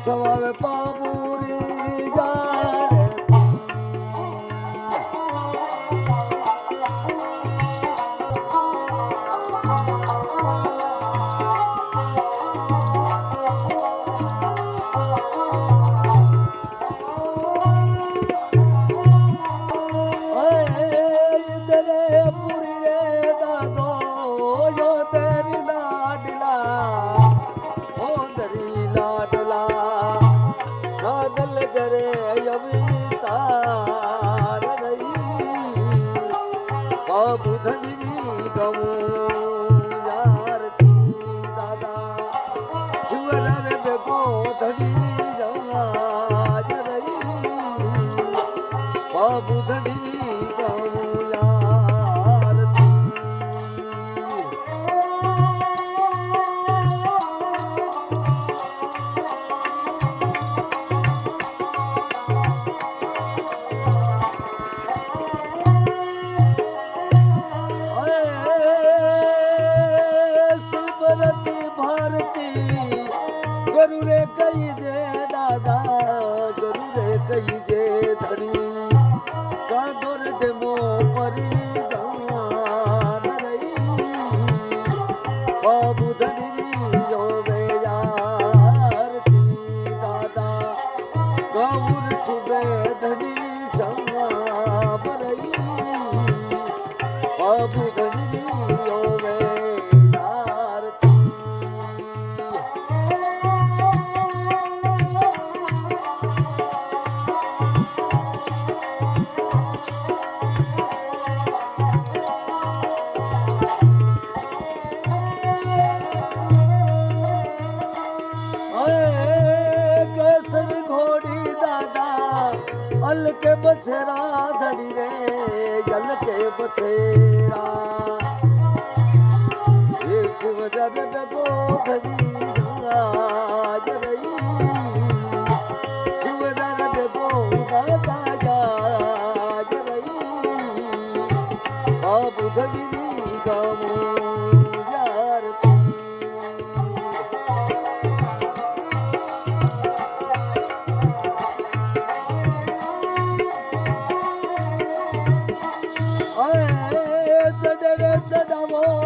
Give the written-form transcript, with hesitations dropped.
સવાવે પાપુરી જારે બુધની ગમું યારતી દાદા શિવરાર બેગો ધડી જવા જરઈ બુધની ગમું યારતી ગરુરે કઈ દે દાદા ગરુરે કઈ દે ધરી કાદોર ડેમો પરી જાન રહી બાબુ ધડી જોવે યારતી દાદા ગૌર સુબે ધડી સંગા પરઈ બાબુ ધડી જોવે के बछरा धड़ी रे जल के बछरा ये शिव जगत को धड़ी राज रही शिव जगत को दादा जाज रही बाबू धड़ी गामो ચડાવો